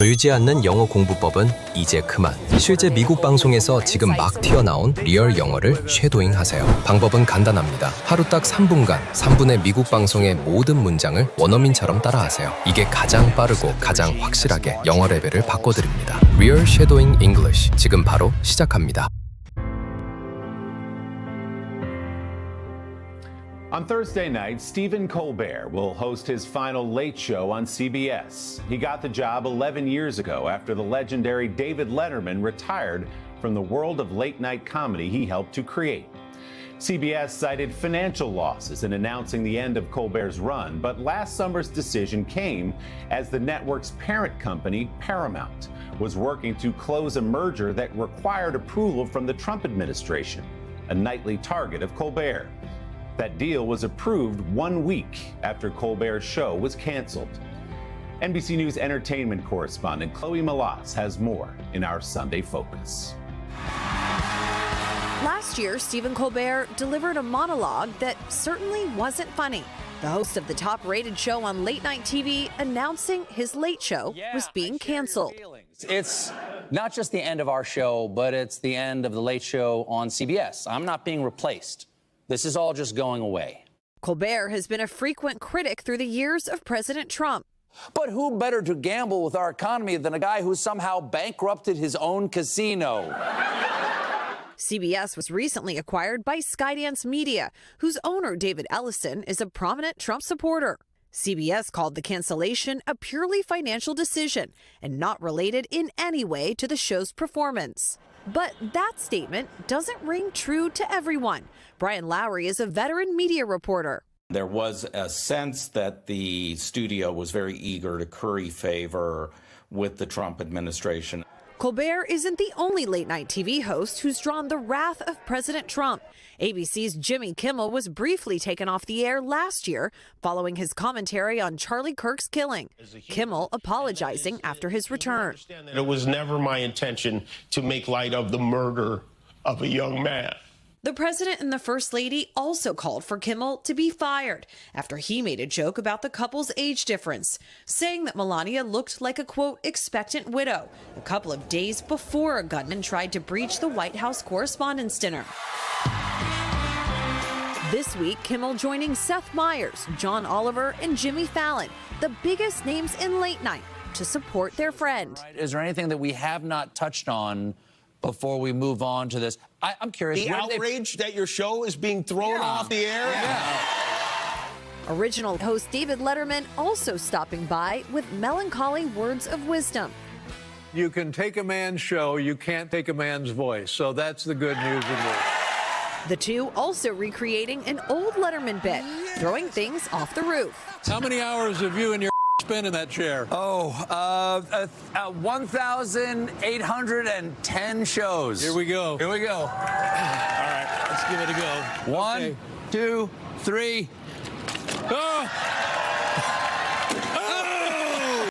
보이지 않는 영어 공부법은 이제 그만. 실제 미국 방송에서 지금 막 튀어나온 리얼 영어를 쉐도잉 하세요. 방법은 간단합니다. 하루 딱 3분간 3분의 미국 방송의 모든 문장을 원어민처럼 따라하세요. 이게 가장 빠르고 가장 확실하게 영어 레벨을 바꿔드립니다. Real Shadowing English 지금 바로 시작합니다. On Thursday night, Stephen Colbert will host his final late show on CBS. He got the job 11 years ago after the legendary David Letterman retired from the world of late-night comedy he helped to create. CBS cited financial losses in announcing the end of Colbert's run, but last summer's decision came as the network's parent company, Paramount, was working to close a merger that required approval from the Trump administration, a nightly target of Colbert. That deal was approved 1 week after Colbert's show was canceled. NBC News entertainment correspondent Chloe Malas has more in our Sunday Focus. Last year, Stephen Colbert delivered a monologue that certainly wasn't funny. The host of the top-rated show on late-night TV announcing his late show was being canceled. It's not just the end of our show, but it's the end of the late show on CBS. I'm not being replaced. This is all just going away. Colbert has been a frequent critic through the years of President Trump. But who better to gamble with our economy than a guy who somehow bankrupted his own casino? CBS was recently acquired by Skydance Media, whose owner, David Ellison, is a prominent Trump supporter. CBS called the cancellation a purely financial decision and not related in any way to the show's performance. But that statement doesn't ring true to everyone. Brian Lowry is a veteran media reporter. There was a sense that the studio was very eager to curry favor with the Trump administration. Colbert isn't the only late-night TV host who's drawn the wrath of President Trump. ABC's Jimmy Kimmel was briefly taken off the air last year following his commentary on Charlie Kirk's killing. Kimmel apologizing after his return. It was never my intention to make light of the murder of a young man. The president and the first lady also called for Kimmel to be fired after he made a joke about the couple's age difference, saying that Melania looked like a, quote, expectant widow a couple of days before a gunman tried to breach the White House Correspondents' Dinner. This week, Kimmel joining Seth Meyers, John Oliver, and Jimmy Fallon, the biggest names in late night, to support their friend. Is there anything that we have not touched on before we move on to this? I'm curious. The outrage that your show is being thrown off the air? Original host David Letterman also stopping by with melancholy words of wisdom. You can take a man's show, you can't take a man's voice. So that's the good news in this. The two also recreating an old Letterman bit, throwing things off the roof. How many hours have you and your spent in that chair? 1,810 shows. Here we go. Here we go. All right, let's give it a go. One, Okay. 2, 3. Oh!